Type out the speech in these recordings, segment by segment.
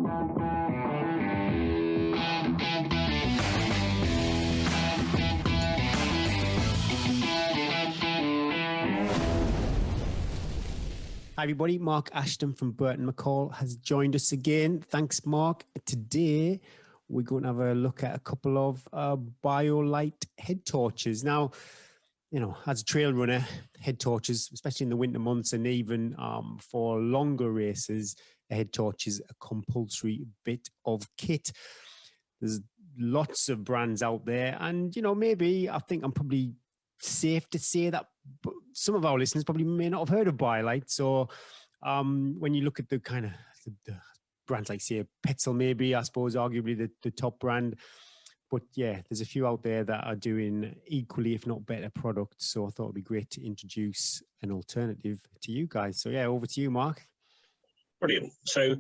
Hi everybody, Mark Ashton from Burton McCall has joined us again. Thanks, Mark. Today we're going to have a look at a couple of Biolite head torches. Now, you know, as a trail runner, head torches, especially in the winter months and even for longer races, a head torch is a compulsory bit of kit. There's lots of brands out there, and you know, maybe I think I'm probably safe to say that some of our listeners probably may not have heard of Biolite. So when you look at the kind of the brands like, say, Petzl, maybe, I suppose, arguably the top brand. But yeah, there's a few out there that are doing equally, if not better, products. So I thought it'd be great to introduce an alternative to you guys. So yeah, over to you, Mark. Brilliant. So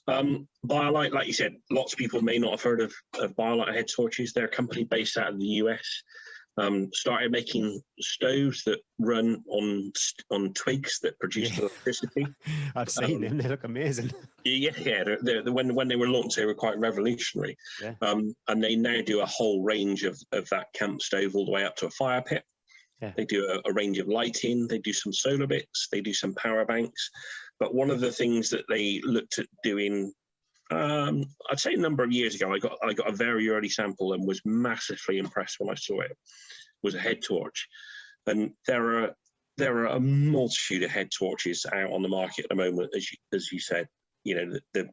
Biolite, like you said, lots of people may not have heard of Biolite head torches. They're a company based out of the US. Started making stoves that run on twigs that produce electricity. I've seen them; they look amazing. Yeah. When they were launched, they were quite revolutionary. Yeah. And they now do a whole range of that camp stove, all the way up to a fire pit. Yeah. They do a range of lighting. They do some solar bits. They do some power banks. But one of the things that they looked at doing, I'd say a number of years ago, I got a very early sample and was massively impressed when I saw it. Was a head torch, and there are a multitude of head torches out on the market at the moment. As you said, you know, the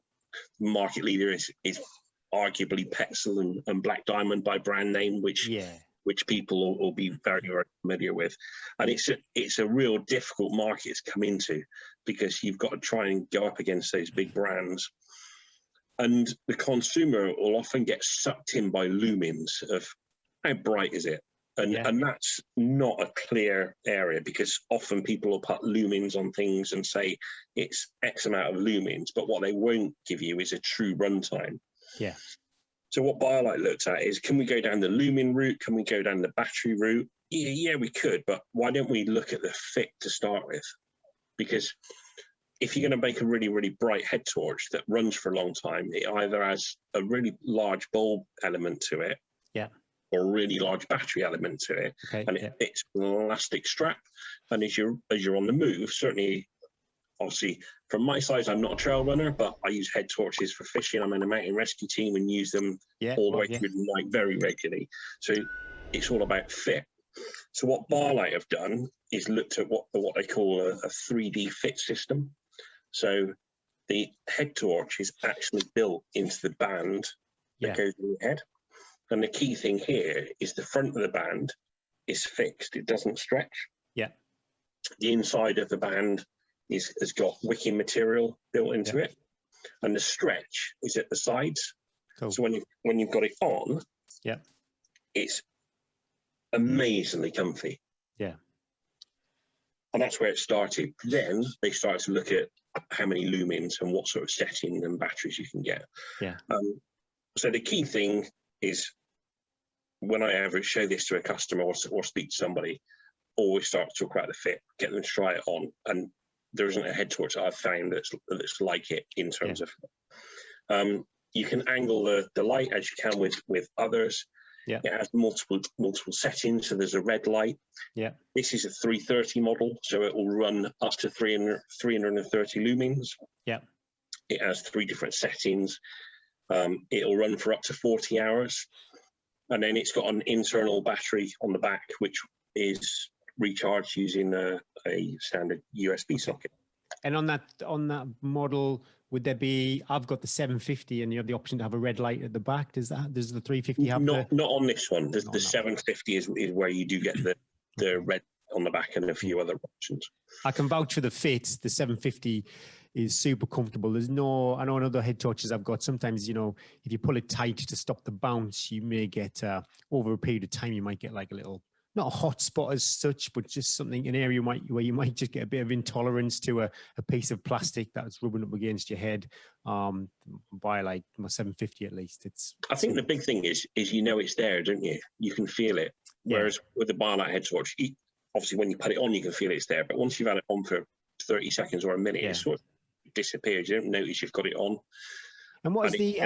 market leader is arguably Petzl and Black Diamond by brand name, which people will be very, very familiar with. And it's a real difficult market to come into, because you've got to try and go up against those big brands. And the consumer will often get sucked in by lumens of how bright is it? And that's not a clear area, because often people will put lumens on things and say it's X amount of lumens, but what they won't give you is a true runtime. Yeah. So what Biolite looked at is, can we go down the lumen route? Can we go down the battery route? Yeah, we could, but why don't we look at the fit to start with? Because if you're going to make a really, really bright head torch that runs for a long time, it either has a really large bulb element to it, or a really large battery element to it, and it's an elastic strap. And as you're on the move, certainly, obviously, from my side, I'm not a trail runner, but I use head torches for fishing. I'm in a mountain rescue team and use them all the way through the night very regularly. So it's all about fit. So what Biolite have done is looked at what they call a 3D fit system. So the head torch is actually built into the band that goes in your head. And the key thing here is the front of the band is fixed. It doesn't stretch. Yeah. The inside of the band has got wicking material built into it. And the stretch is at the sides. Cool. So when you've got it on, it's amazingly comfy. Yeah. And that's where it started. Then they started to look at how many lumens and what sort of setting and batteries you can get. Yeah. So the key thing is, when I ever show this to a customer or speak to somebody, always start to talk about the fit, get them to try it on. And there isn't a head torch that I've found that's like it in terms of. You can angle the light as you can with others. Yeah. It has multiple settings. So there's a red light. Yeah. This is a 330 model, so it will run up to 330 lumens. Yeah. It has 3 different settings. It'll run for up to 40 hours. And then it's got an internal battery on the back, which is recharged using a standard USB socket. And on that model, would there be? I've got the 750, and you have the option to have a red light at the back. Does the 350 have? Not on this one. The 750 is where you do get the red on the back and a few other options. I can vouch for the fit. The 750 is super comfortable. I know in other head torches I've got, sometimes, you know, if you pull it tight to stop the bounce, you may get, over a period of time, you might get like a little, not a hot spot as such, but just something, an area where you might just get a bit of intolerance to a piece of plastic that's rubbing up against your head. By like my 750 at least. I think the big thing is you know it's there, don't you? You can feel it. Whereas with the Biolite head torch, obviously when you put it on, you can feel it's there. But once you've had it on for 30 seconds or a minute, it sort of disappears. You don't notice you've got it on. And what is the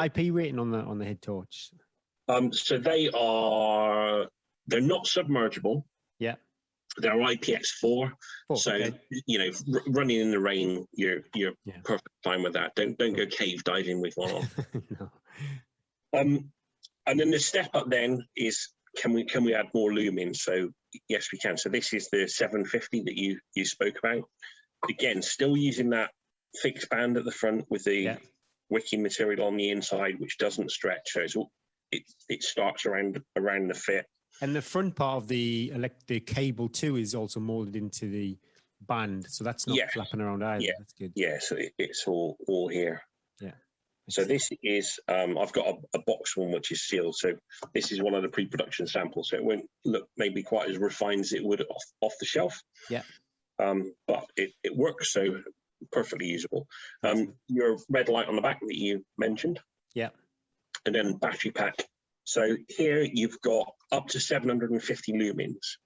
IP rating on the head torch? So they're not submergible. Yeah. They're IPX4. So, okay. Running in the rain, you're perfect fine with that. Don't go cave diving with one on. No. And then the step up then is, can we add more lumens? So yes, we can. So this is the 750 that you spoke about. Again, still using that fixed band at the front with the wicking material on the inside, which doesn't stretch. So it starts around the fit. And the front part of the cable too is also molded into the band, so that's not flapping around either. Yeah, that's good. Yeah, so it's all here. Yeah. So this is I've got a box one which is sealed. So this is one of the pre-production samples. So it won't look maybe quite as refined as it would off the shelf. Yeah. But it works, so perfectly usable. Your red light on the back that you mentioned. Yeah. And then battery pack. So here you've got up to 750 lumens,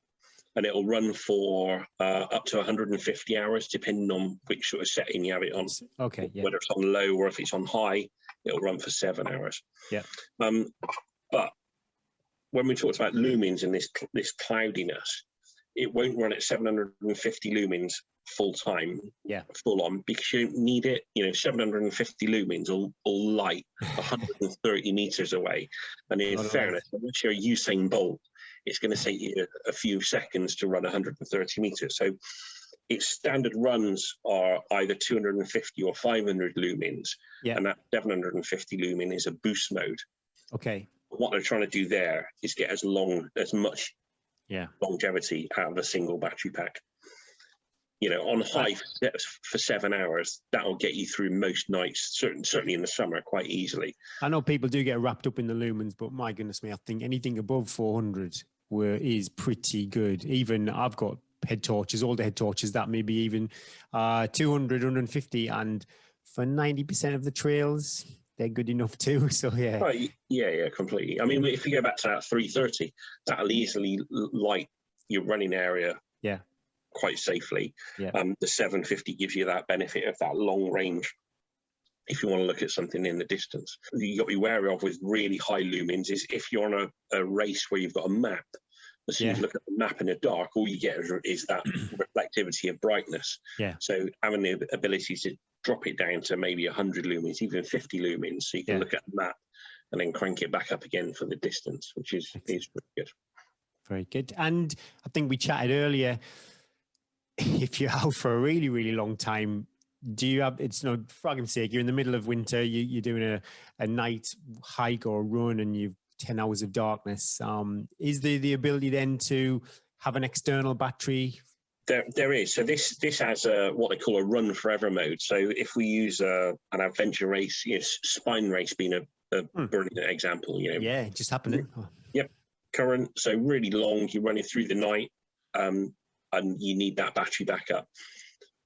and it'll run for up to 150 hours, depending on which sort of setting you have it on. Okay. Yeah. Whether it's on low or if it's on high, it'll run for 7 hours. Yeah. But when we talked about lumens and this cloudiness, it won't run at 750 lumens full time, full on, because you don't need it. 750 lumens will light 130 meters away. And in fairness, unless you're Usain Bolt, it's going to take you a few seconds to run 130 meters. So its standard runs are either 250 or 500 lumens, and that 750 lumen is a boost mode. Okay. What they're trying to do there is get as much longevity out of a single battery pack. On high for 7 hours, that'll get you through most nights, certainly in the summer, quite easily. I know people do get wrapped up in the lumens, but my goodness me, I think anything above 400 is pretty good. Even I've got head torches, older head torches that maybe even 200, 150, and for 90% of the trails, they're good enough too. So yeah. Right. Yeah, completely. I mean, if you go back to that 330, that'll easily light your running area. Yeah. Quite safely. Yeah. The 750 gives you that benefit of that long range. If you want to look at something in the distance, you got to be wary of with really high lumens is if you're on a race where you've got a map. As soon as you look at the map in the dark, all you get is that reflectivity of brightness. Yeah. So having the ability to drop it down to maybe 100 lumens, even 50 lumens, so you can look at the map and then crank it back up again for the distance, which is pretty good. Very good. And I think we chatted earlier. If you're out for a really, really long time, do you have, it's no, for argument's sake, you're in the middle of winter, you're doing a night hike or run and you've 10 hours of darkness. Is there the ability then to have an external battery? There is. So this has what they call a run forever mode. So if we use an adventure race, spine race being a brilliant example, Yeah, just happening. Yep. Current. So really long, you're running through the night. And you need that battery backup.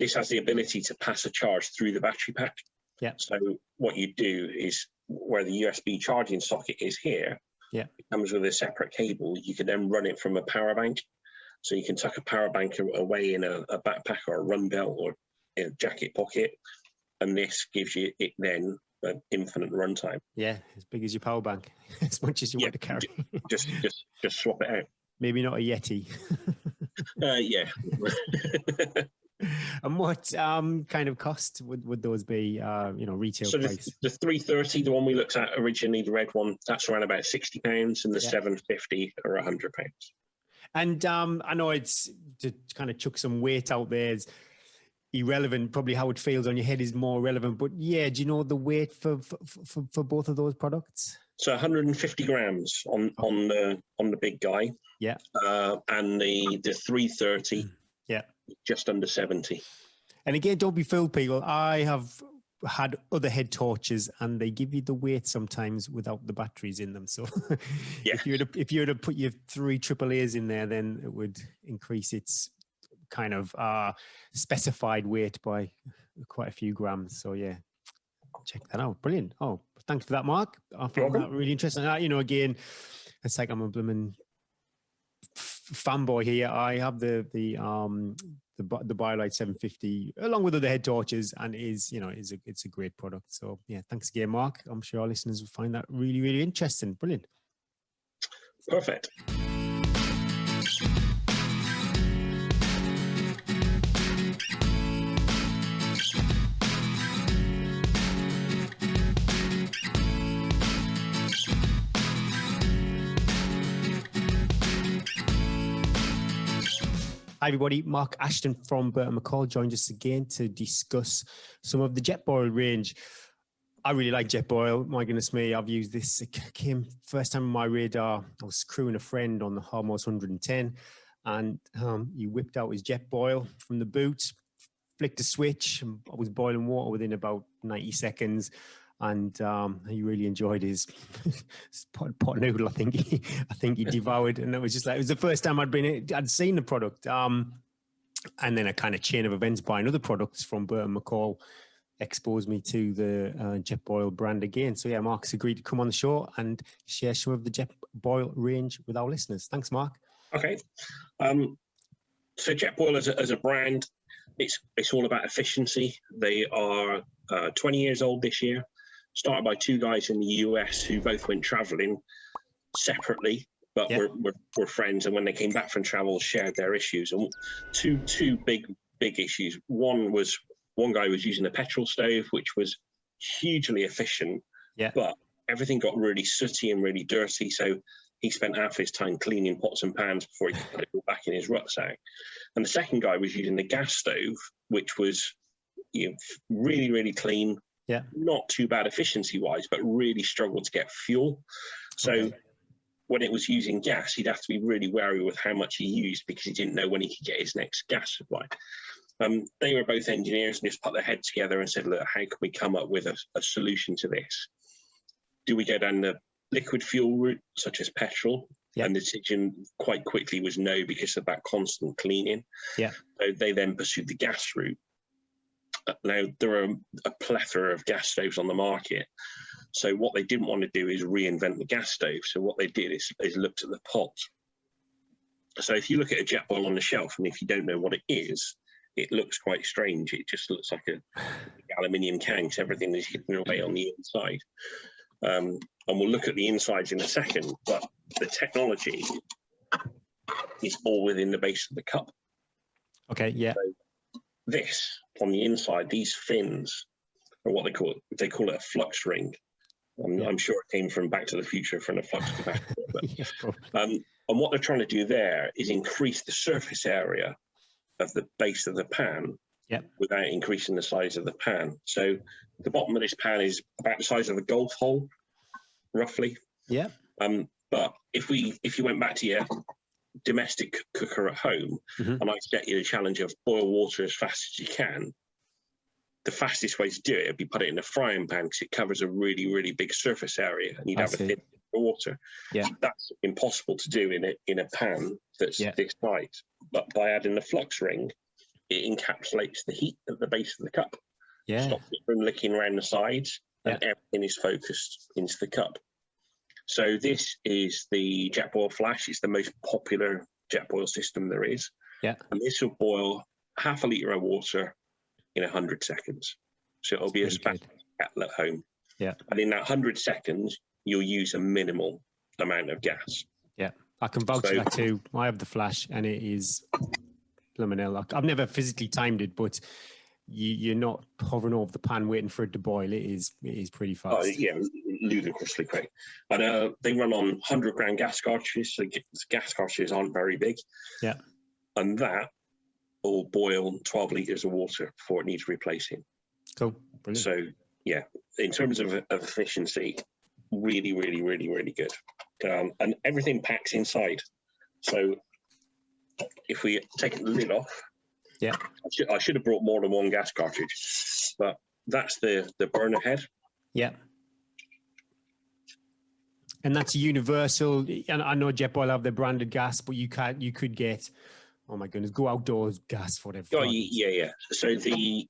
This has the ability to pass a charge through the battery pack. Yeah. So what you do is where the USB charging socket is here, it comes with a separate cable. You can then run it from a power bank. So you can tuck a power bank away in a backpack or a run belt or in a jacket pocket. And this gives you it then an infinite runtime. Yeah, as big as your power bank, as much as you want to carry. just swap it out. Maybe not a Yeti. Yeah. And what kind of cost would those be? Retail price. The 330, the one we looked at originally, the red one, that's around about £60, and the 750 are £100. And I know it's to kind of chuck some weight out there. It's irrelevant. Probably how it feels on your head is more relevant. But yeah, do you know the weight for both of those products? So 150 grams on the big guy. Yeah. And the 330. Yeah. Just under 70. And again, don't be fooled, people. I have had other head torches and they give you the weight sometimes without the batteries in them. So if you were to put your 3 AAAs in there, then it would increase its kind of specified weight by quite a few grams. So yeah, check that out. Brilliant. Oh, thanks for that, Mark. I found that really interesting. Again, it's like I'm a blooming fanboy here. I have the the Biolite 750 along with other head torches, and it's a great product. So yeah, thanks again, Mark. I'm sure our listeners will find that really, really interesting. Brilliant. Perfect. Hi everybody, Mark Ashton from Burton McCall joined us again to discuss some of the Jetboil range. I really like Jetboil. My goodness me, I've used this. It came first time on my radar. I was crewing a friend on the Harmos 110, and he whipped out his Jetboil from the boot, flicked a switch, and I was boiling water within about 90 seconds. And he really enjoyed his pot noodle. I think he devoured, and it was just like, it was the first time I'd seen the product. And then a kind of chain of events buying other products from Burton McCall exposed me to the Jetboil brand again. So yeah, Mark's agreed to come on the show and share some of the Jetboil range with our listeners. Thanks, Mark. Okay. So Jetboil as a brand, it's all about efficiency. They are 20 years old this year. Started by two guys in the US who both went traveling separately, but were friends. And when they came back from travel, shared their issues. And two big issues. One guy was using a petrol stove, which was hugely efficient, but everything got really sooty and really dirty. So he spent half his time cleaning pots and pans before he could put it all back in his rucksack. And the second guy was using the gas stove, which was really, really clean. Yeah, not too bad efficiency-wise, but really struggled to get fuel. So when it was using gas, he'd have to be really wary with how much he used because he didn't know when he could get his next gas supply. They were both engineers and just put their heads together and said, look, how can we come up with a solution to this? Do we go down the liquid fuel route, such as petrol? And the decision quite quickly was no, because of that constant cleaning. So they then pursued the gas route. Now, there are a plethora of gas stoves on the market. So what they didn't want to do is reinvent the gas stove. So what they did is looked at the pot. So if you look at a Jetboil on the shelf, and if you don't know what it is, it looks quite strange. It just looks like a aluminium can, because everything is hidden away on the inside. And we'll look at the insides in a second, but the technology is all within the base of the cup. Okay, yeah. So this, on the inside, these fins are what they call it a flux ring. I'm sure it came from Back to the Future from a flux capacitor. And what they're trying to do there is increase the surface area of the base of the pan without increasing the size of the pan. So the bottom of this pan is about the size of a golf hole, roughly. Yeah. But if you went back to your domestic cooker at home, and I set you the challenge of boil water as fast as you can, the fastest way to do it would be put it in a frying pan, because it covers a really, really big surface area, and you'd have a thin water. Yeah, that's impossible to do in a pan that's this size. But by adding the flux ring, it encapsulates the heat at the base of the cup. Stops it from licking around the sides, and everything is focused into the cup. So this is the Jetboil Flash. It's the most popular Jetboil system there is. Yeah. And this will boil half a litre of water in 100 seconds. So it'll be as fast as kettle at home. Yeah. And in that 100 seconds, you'll use a minimal amount of gas. Yeah. I can vouch for that too. I have the Flash, and it is phenomenal. I've never physically timed it, but you're not hovering over the pan waiting for it to boil. It is pretty fast. Yeah, ludicrously quick. And they run on 100-gram gas cartridges, so gas cartridges aren't very big. Yeah. And that will boil 12 litres of water before it needs replacing. Cool. Brilliant. So, yeah, in terms of efficiency, really, really, really, really good. And everything packs inside. So if we take the lid off, I should have brought more than one gas cartridge, but that's the burner head. Yeah. And that's universal. And I know Jetboil have their branded gas, but you could get, oh my goodness, go outdoors gas for whatever. Oh, yeah. So the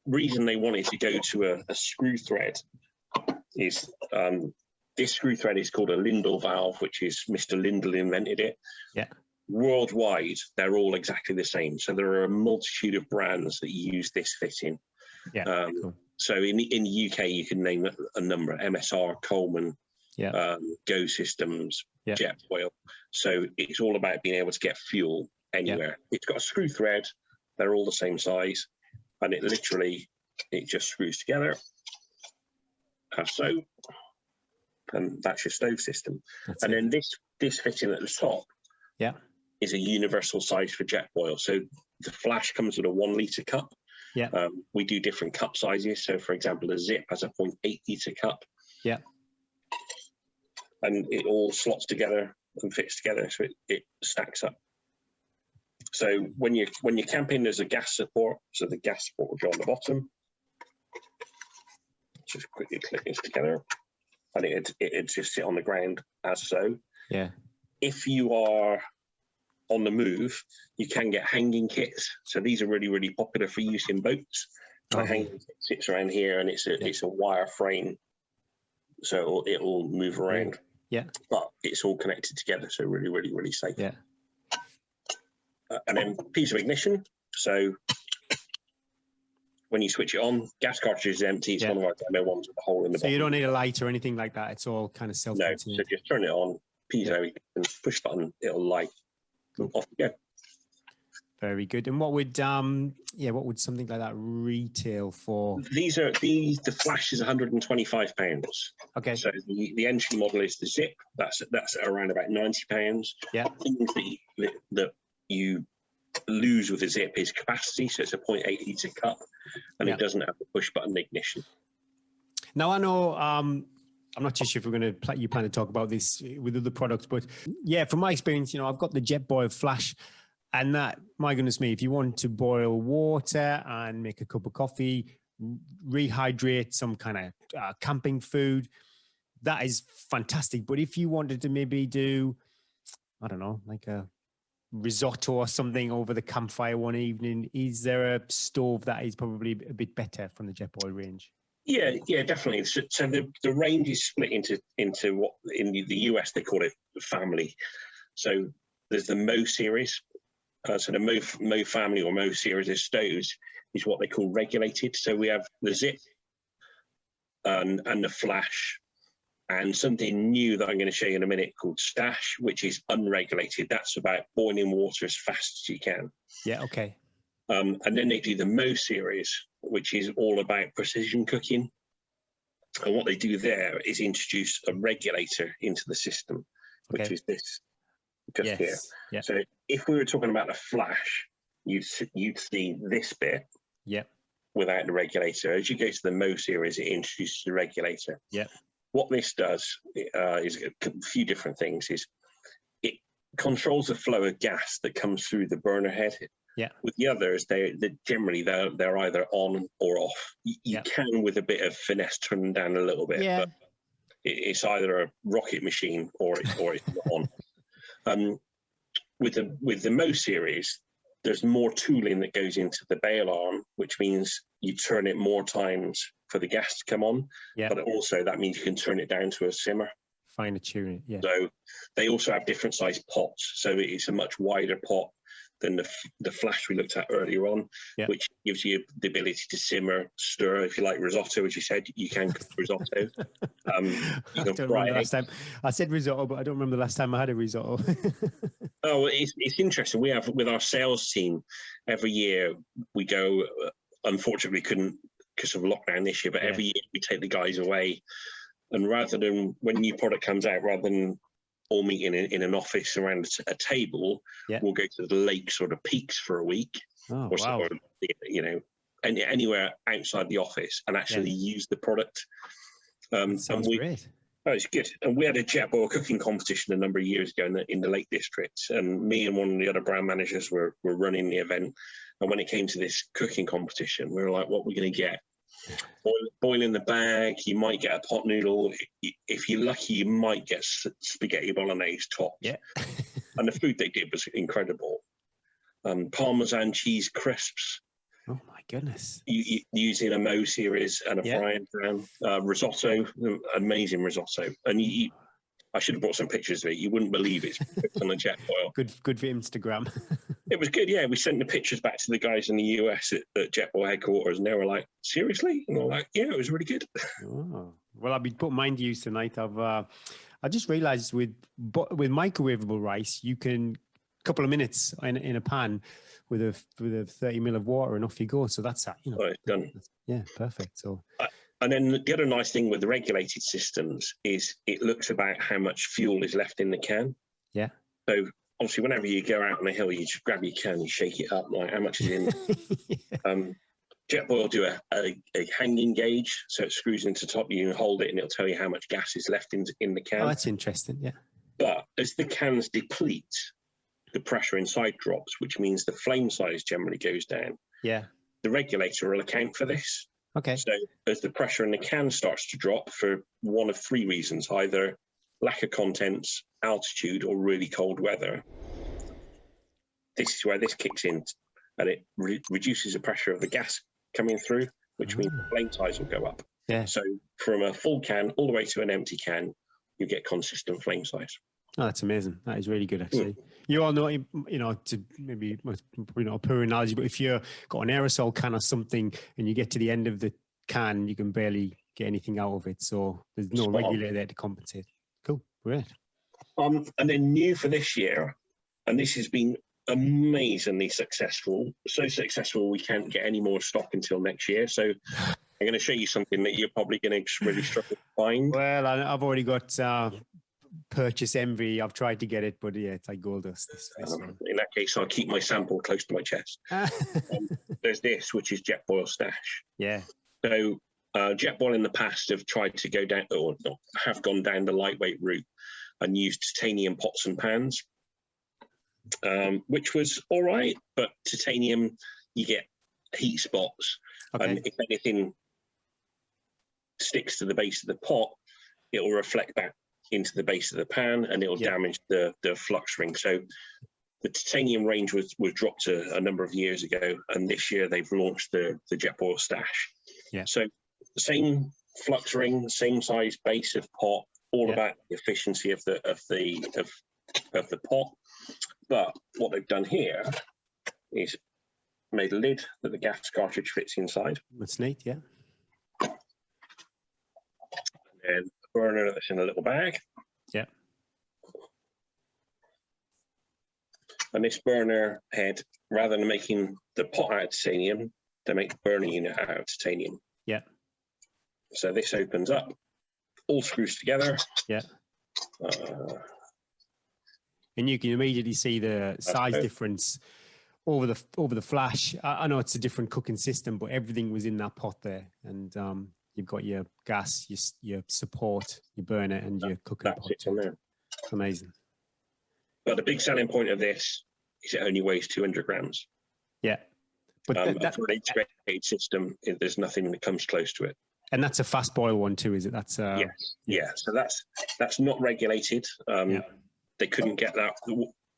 reason they wanted to go to a screw thread is this screw thread is called a Lindell valve, which is Mr. Lindell invented it. Yeah. worldwide, they're all exactly the same. So there are a multitude of brands that use this fitting. Yeah. Cool. So in the UK, you can name a number: MSR, Coleman, Go Systems, Jetboil. So it's all about being able to get fuel anywhere. It's got a screw thread. They're all the same size, and it just screws together as so. And that's your stove system. Then this fitting at the top is a universal size for Jetboil. So the flash comes with a 1 litre cup. We do different cup sizes. So, for example, a Zip has a 0.8 litre cup. And it all slots together and fits together, so it stacks up. So when you're camping, there's a gas support. So the gas support will go on the bottom. Just quickly click this together, and it'd just sit on the ground as so. If you are on the move, you can get hanging kits. So these are really, really popular for use in boats. The hanging kit sits around here, and it's a wire frame, so it'll move around. But it's all connected together, so really, really, really safe. And then piece of ignition. So when you switch it on, gas cartridge is empty. It's one of our demo ones with a hole in the bottom. So you don't need a light or anything like that. It's all kind of self-contained. No, so just turn it on, piezo, and push button, it'll light. Off you go. Very good. And what would something like that retail for? The flash is £125. Okay. So the entry model is the Zip. That's around about £90. Things that you lose with the Zip is capacity. So it's a 0.8 litre cup, and it doesn't have the push button ignition. Now I know. I'm not too sure if we're going to you plan to talk about this with other products, but from my experience, I've got the Jetboil flash. And that, my goodness me, if you want to boil water and make a cup of coffee, rehydrate some kind of camping food, that is fantastic. But if you wanted to maybe do, I don't know, like a risotto or something over the campfire one evening, is there a stove that is probably a bit better from the Jetboil range? Yeah, definitely. So the range is split into what in the US they call it family. So there's the Mo series. So the Mo family or Mo series of stoves is what they call regulated. So we have the Zip and the Flash, and something new that I'm going to show you in a minute called Stash, which is unregulated. That's about boiling water as fast as you can. Yeah, okay. And then they do the Mo series, which is all about precision cooking. And what they do there is introduce a regulator into the system, which is this. Just here. Yeah. So if we were talking about a flash, you'd see this bit without the regulator. As you go to the Mo series, it introduces the regulator. What this does is a few different things. Is it controls the flow of gas that comes through the burner head. With the others, they're either on or off. You can, with a bit of finesse, turn them down a little bit, but it's either a rocket machine or it's not on. With the Mo series, there's more tooling that goes into the bail arm, which means you turn it more times for the gas to come on. But also that means you can turn it down to a simmer. Fine tune it. So they also have different sized pots. So it's a much wider pot than the flash we looked at earlier on, which gives you the ability to simmer, stir. If you like risotto, as you said, you can cook risotto. I don't remember the last time. I said risotto, but I don't remember the last time I had a risotto. Oh, it's interesting. We have, with our sales team, every year we go, unfortunately we couldn't because of lockdown this year, but every year we take the guys away. And rather than, when new product comes out, rather than all meeting in an office around a table, we'll go to the lakes or the peaks for a week, or anywhere outside the office and actually use the product. Sounds great. Oh, it's good. And we had a Jetboil cooking competition a number of years ago in the Lake District, and me and one of the other brand managers were running the event. And when it came to this cooking competition, we were like, what are we going to get? Boil in the bag, you might get a pot noodle. If you're lucky, you might get spaghetti bolognese topped. And the food they did was incredible. Parmesan cheese crisps. Oh my goodness! Using a Mo series and a frying pan, risotto, amazing risotto. And I should have brought some pictures of it. You wouldn't believe it's on the Jetboil. Good for Instagram. It was good, yeah. We sent the pictures back to the guys in the US at Jetboil headquarters, and they were like, "Seriously?" And I'm like, "Yeah, it was really good." Oh. Well, I'll be putting mine to use tonight. I just realised with microwavable rice, you can couple of minutes in a pan with a 30 ml of water, and off you go. So that's that. Oh, it's done. Yeah, perfect. So. And then the other nice thing with the regulated systems is it looks about how much fuel is left in the can. Yeah. So obviously, whenever you go out on the hill, you just grab your can, you shake it up, like how much is in. Yeah. Jetboil do a hanging gauge, so it screws into the top. You can hold it, and it'll tell you how much gas is left in the can. Oh, that's interesting. Yeah. But as the cans deplete, the pressure inside drops, which means the flame size generally goes down. Yeah. The regulator will account for this. Okay. So as the pressure in the can starts to drop for one of three reasons, either lack of contents, altitude, or really cold weather, this is where this kicks in, and it reduces the pressure of the gas coming through, which means the flame size will go up. Yeah. So from a full can all the way to an empty can, you get consistent flame size. Oh, that's amazing. That is really good, actually. You all know, to maybe a poor analogy, but if you've got an aerosol can or something and you get to the end of the can, you can barely get anything out of it. So there's no regulator there to compensate. Cool. Great. And then new for this year, and this has been amazingly successful. So successful we can't get any more stock until next year. So I'm going to show you something that you're probably going to really struggle to find. Well, I've already got purchase envy. I've tried to get it, but yeah, it's like gold dust. In that case, I'll keep my sample close to my chest. There's this, which is Jetboil Stash. Yeah. So Jetboil in the past have tried to go down, or not, have gone down the lightweight route and used titanium pots and pans, which was all right, but titanium, you get heat spots. Okay. And if anything sticks to the base of the pot, it will reflect back into the base of the pan, and it will damage the flux ring. So the titanium range was dropped a number of years ago, and this year they've launched the Jetboil Stash. Yeah. So the same flux ring, same size base of pot, all about the efficiency of the pot. But what they've done here is made a lid that the gas cartridge fits inside. That's neat, yeah. And a burner that's in a little bag. Yeah. And this burner head, rather than making the pot out of titanium, they make the burner unit out of titanium. Yeah. So this opens up, all screws together. Yeah. And you can immediately see the size difference over the flash. I know it's a different cooking system, but everything was in that pot there, and you've got your gas, your support, your burner, and your cooking pot. That's it on there. Amazing. But the big selling point of this is it only weighs 200 grams. Yeah. But for an integrated system, there's nothing that comes close to it. And that's a fast boil one too, is it? That's yes. Yeah. So that's not regulated. They couldn't get that.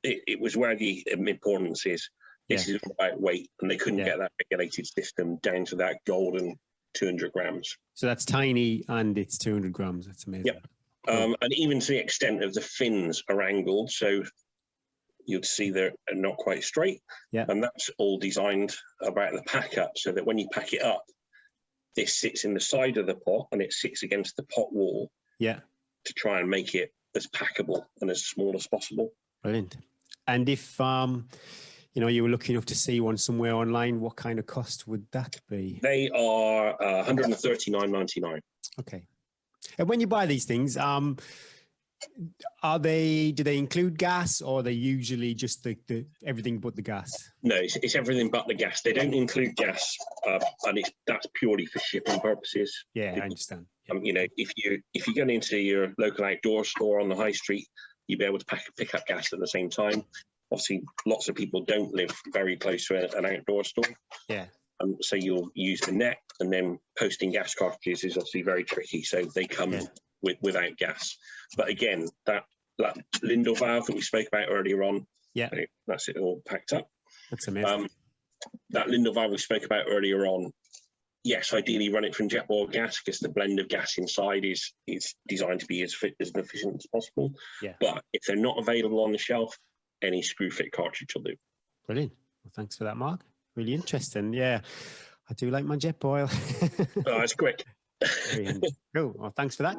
It was where the importance is. This is about weight, and they couldn't get that regulated system down to that golden 200 grams. So that's tiny, and it's 200 grams. That's amazing. Yep. And even to the extent of the fins are angled, so you'd see they're not quite straight. Yeah. And that's all designed about the pack up, so that when you pack it up, this sits in the side of the pot and it sits against the pot wall. Yeah. To try and make it as packable and as small as possible. Brilliant. And if you were lucky enough to see one somewhere online, what kind of cost would that be? They are $139.99. Okay. And when you buy these things, do they include gas, or are they usually just the everything but the gas? No, it's everything but the gas. They don't include gas, and that's purely for shipping purposes. Yeah, I understand. If you go into your local outdoor store on the high street, you'll be able to pick up gas at the same time. Obviously, lots of people don't live very close to an outdoor store. Yeah. So you'll use the net, and then posting gas cartridges is obviously very tricky. So they come without gas. But again, that Lindor valve that we spoke about earlier on, that's it all packed up. That's amazing. That Lindor valve we spoke about earlier on, yes, ideally run it from jet or gas, because the blend of gas inside is designed to be as efficient as possible. Yeah. But if they're not available on the shelf, any screw fit cartridge will do. Brilliant. Well, thanks for that, Mark. Really interesting. Yeah, I do like my jet boil. Oh, it's quick. Cool. Well, thanks for that.